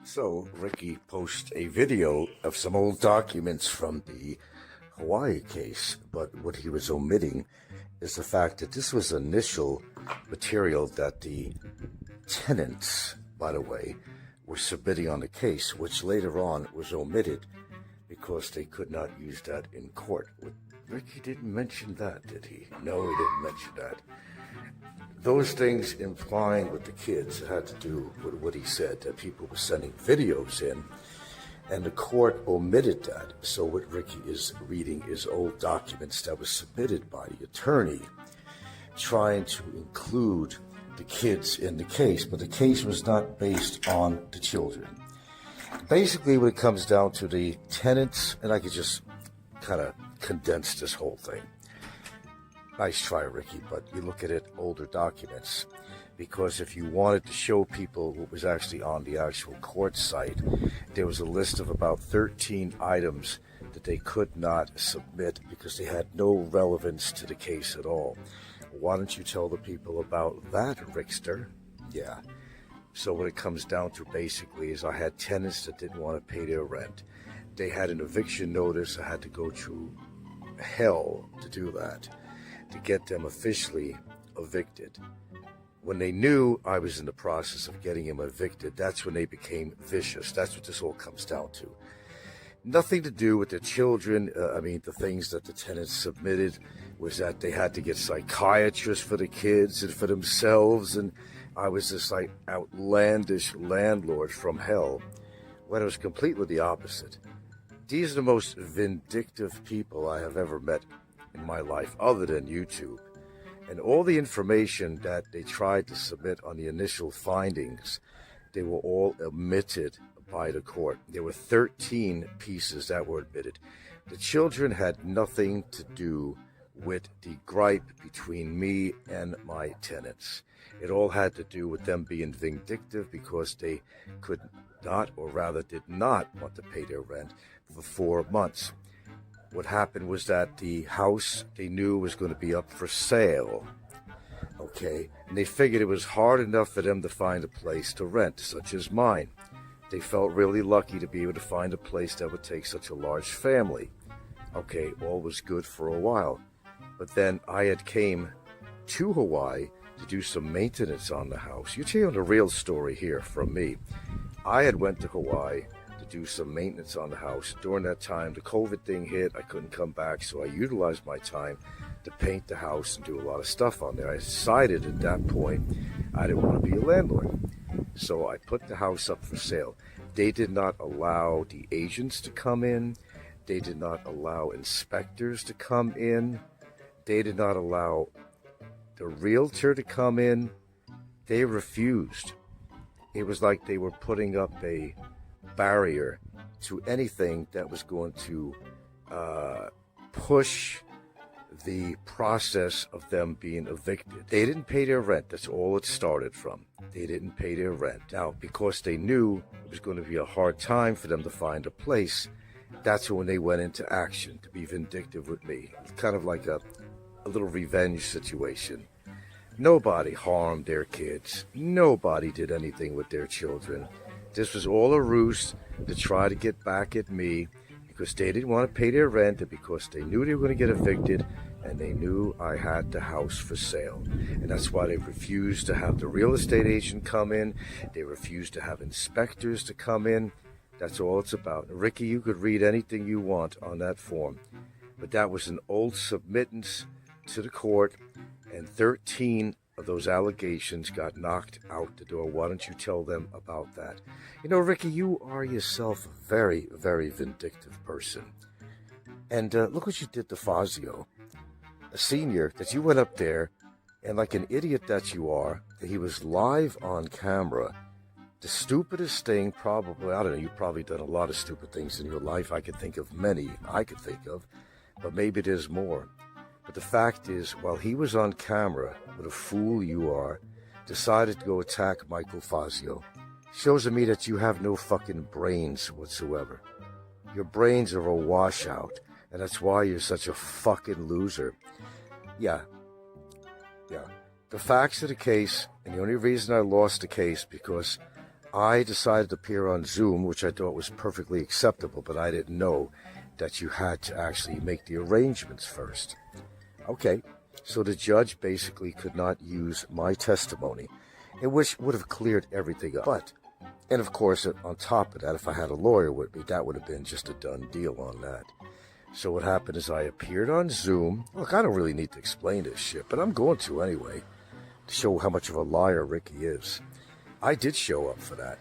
So, Ricky posts a video of some old documents from the Hawaii case, but what he was omitting is the fact that this was initial material that the tenants, by the way, were submitting on the case, which later on was omitted because they could not use that in court. Ricky didn't mention that, did he? No, he didn't mention that. Those things implying with the kids had to do with what he said, that people were sending videos in, and the court omitted that. So what Ricky is reading is old documents that were submitted by the attorney trying to include the kids in the case, but the case was not based on the children. Basically, when it comes down to the tenants, and I could just kind of condense this whole thing. Nice try, Ricky, but you look at it, older documents, because if you wanted to show people what was actually on the actual court site, there was a list of about 13 items that they could not submit because they had no relevance to the case at all. Why don't you tell the people about that, Rickster? Yeah. So what it comes down to basically is I had tenants that didn't want to pay their rent. They had an eviction notice. I had to go through hell to do that, to get them officially evicted. When they knew I was in the process of getting him evicted, that's when they became vicious. That's what this all comes down to. Nothing to do with the children. The things that the tenants submitted was that they had to get psychiatrists for the kids and for themselves, and I was this like outlandish landlord from hell, when it was completely the opposite. These are the most vindictive people I have ever met in my life, other than YouTube. And all the information that they tried to submit on the initial findings, they were all omitted by the court. There were 13 pieces that were admitted. The children had nothing to do with the gripe between me and my tenants. It all had to do with them being vindictive because they could not, or rather did not, want to pay their rent for 4 months. What happened was that the house they knew was going to be up for sale, okay? And they figured it was hard enough for them to find a place to rent, such as mine. They felt really lucky to be able to find a place that would take such a large family. Okay, all was good for a while. But then I had came to Hawaii to do some maintenance on the house. You're hearing the real story here from me. I had went to Hawaii to do some maintenance on the house. During that time, the COVID thing hit. I couldn't come back, so I utilized my time to paint the house and do a lot of stuff on there. I decided at that point I didn't want to be a landlord. So I put the house up for sale. They did not allow the agents to come in. They did not allow inspectors to come in. They did not allow the realtor to come in. They refused. It was like they were putting up a barrier to anything that was going to push the process of them being evicted. They didn't pay their rent. That's all it started from. They didn't pay their rent. Now, because they knew it was going to be a hard time for them to find a place, that's when they went into action to be vindictive with me. It's kind of like a little revenge situation. Nobody harmed their kids. Nobody did anything with their children. This was all a ruse to try to get back at me because they didn't want to pay their rent and because they knew they were going to get evicted and they knew I had the house for sale. And that's why they refused to have the real estate agent come in. They refused to have inspectors to come in. That's all it's about. Ricky, you could read anything you want on that form. But that was an old submittance to the court, and 13 of those allegations got knocked out the door. Why don't you tell them about that? You know, Ricky, you are yourself a very, very vindictive person. And look what you did to Fazio, a senior, that you went up there, and like an idiot that you are, that he was live on camera. The stupidest thing probably, I don't know, you've probably done a lot of stupid things in your life. I could think of many I could think of, but maybe there's more. But the fact is, while he was on camera, what a fool you are, decided to go attack Michael Fazio. Shows to me that you have no fucking brains whatsoever. Your brains are a washout, and that's why you're such a fucking loser. Yeah. The facts of the case, and the only reason I lost the case because I decided to appear on Zoom, which I thought was perfectly acceptable, but I didn't know that you had to actually make the arrangements first. Okay, so the judge basically could not use my testimony, in which would have cleared everything up. But, and of course, on top of that, if I had a lawyer with me, that would have been just a done deal on that. So what happened is I appeared on Zoom. Look, I don't really need to explain this shit, but I'm going to anyway, to show how much of a liar Ricky is. I did show up for that,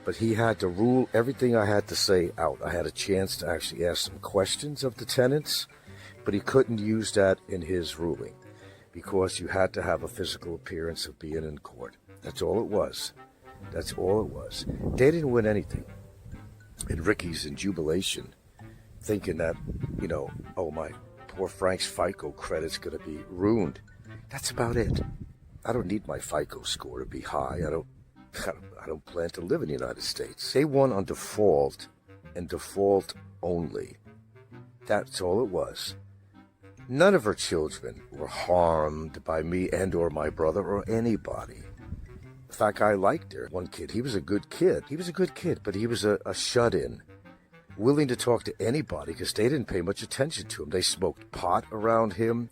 but he had to rule everything I had to say out. I had a chance to actually ask some questions of the tenants, but he couldn't use that in his ruling because you had to have a physical appearance of being in court. That's all it was. That's all it was. They didn't win anything. And Ricky's in jubilation, thinking that, oh, my poor Frank's FICO credit's going to be ruined. That's about it. I don't need my FICO score to be high. I don't plan to live in the United States. They won on default and default only. That's all it was. None of her children were harmed by me and or my brother or anybody. In fact, I liked her. One kid, he was a good kid. But he was a shut-in, willing to talk to anybody because they didn't pay much attention to him. They smoked pot around him.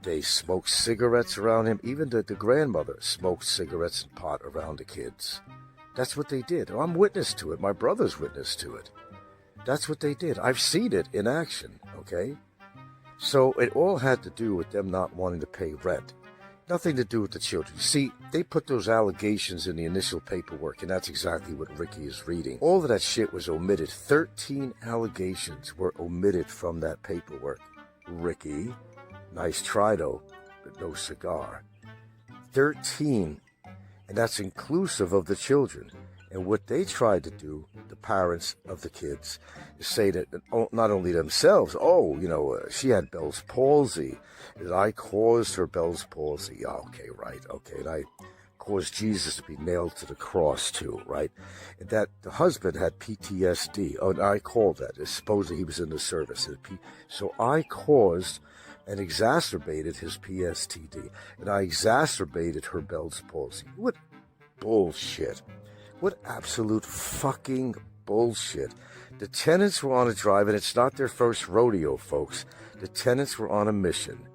They smoked cigarettes around him. Even the grandmother smoked cigarettes and pot around the kids. That's what they did. I'm witness to it. My brother's witness to it. That's what they did. I've seen it in action, okay? So it all had to do with them not wanting to pay rent. Nothing to do with the children. See, they put those allegations in the initial paperwork, and that's exactly what Ricky is reading. All of that shit was omitted. 13 allegations were omitted from that paperwork. Ricky, nice try though, but no cigar. 13, and that's inclusive of the children. And what they tried to do, the parents of the kids, is say that not only themselves, she had Bell's palsy, that I caused her Bell's palsy. Okay, right, okay, and I caused Jesus to be nailed to the cross too, right? And that the husband had PTSD. Oh, and I called that. Supposedly he was in the service. So I caused and exacerbated his PTSD, and I exacerbated her Bell's palsy. What bullshit. What absolute fucking bullshit. The tenants were on a drive, and it's not their first rodeo, folks. The tenants were on a mission,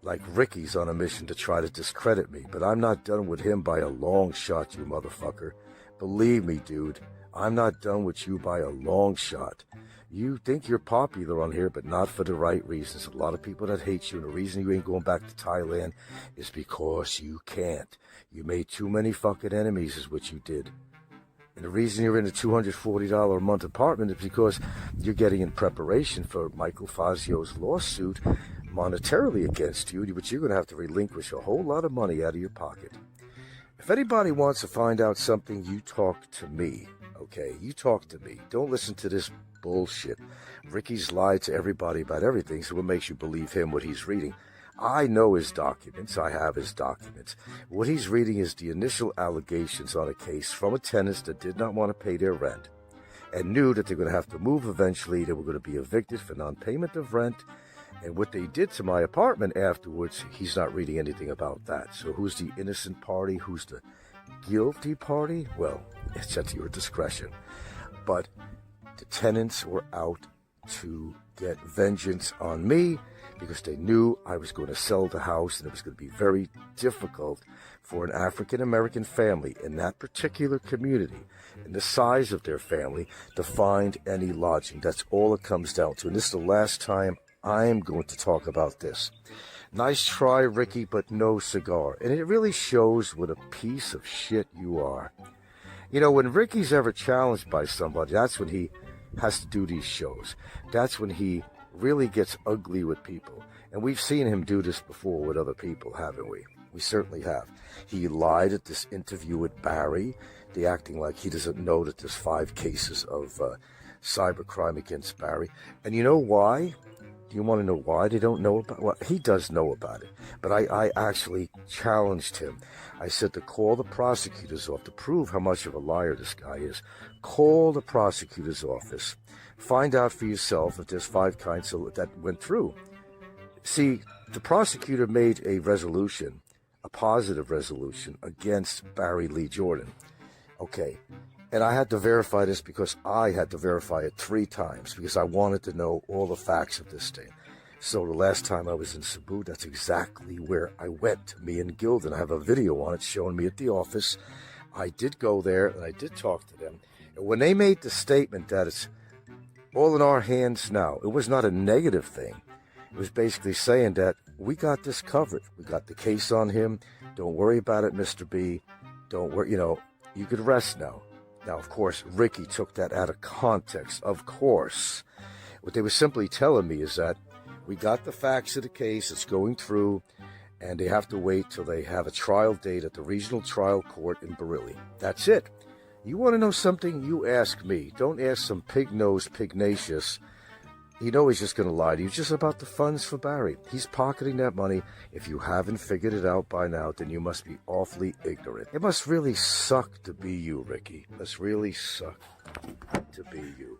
like Ricky's on a mission to try to discredit me, but I'm not done with him by a long shot, you motherfucker. Believe me, dude, I'm not done with you by a long shot. You think you're popular on here, but not for the right reasons. A lot of people that hate you, and the reason you ain't going back to Thailand is because you can't. You made too many fucking enemies is what you did. And the reason you're in a $240 a month apartment is because you're getting in preparation for Michael Fazio's lawsuit monetarily against you, but you're going to have to relinquish a whole lot of money out of your pocket. If anybody wants to find out something, you talk to me, okay? You talk to me. Don't listen to this bullshit. Ricky's lied to everybody about everything, so what makes you believe him, what he's reading? I know his documents. I have his documents. What he's reading is the initial allegations on a case from a tenant that did not want to pay their rent and knew that they're going to have to move eventually. They were going to be evicted for non-payment of rent. And what they did to my apartment afterwards, he's not reading anything about that. So who's the innocent party? Who's the guilty party? Well, it's at your discretion. But the tenants were out to get vengeance on me, because they knew I was going to sell the house, and it was going to be very difficult for an African-American family in that particular community, and the size of their family, to find any lodging. That's all it comes down to. And this is the last time I'm going to talk about this. Nice try, Ricky, but no cigar. And it really shows what a piece of shit you are. When Ricky's ever challenged by somebody, that's when he has to do these shows. That's when he really gets ugly with people. And we've seen him do this before with other people, haven't we? We certainly have. He lied at this interview with Barry, acting like he doesn't know that there's 5 cases of cybercrime against Barry. And you know why? Do you want to know why they don't know about it? Well, he does know about it. But I actually challenged him. I said to call the prosecutor's office to prove how much of a liar this guy is. Call the prosecutor's office. Find out for yourself if there's 5 kinds that went through. See, the prosecutor made a resolution, a positive resolution, against Barry Lee Jordan. Okay, And I had to verify this because I had to verify it 3 times because I wanted to know all the facts of this thing. So the last time I was in Cebu, that's exactly where I went, me and Gildan. I have a video on it showing me at the office. I did go there and I did talk to them. And when they made the statement that it's all in our hands now, it was not a negative thing. It was basically saying that we got this covered. We got the case on him. Don't worry about it, Mr. B. Don't worry, you could rest now. Now, of course, Ricky took that out of context, of course. What they were simply telling me is that we got the facts of the case, it's going through, and they have to wait till they have a trial date at the regional trial court in Barilli. That's it. You want to know something? You ask me. Don't ask some pig-nosed Pignacious. You know he's just going to lie to you just about the funds for Barry. He's pocketing that money. If you haven't figured it out by now, then you must be awfully ignorant. It must really suck to be you, Ricky. It must really suck to be you.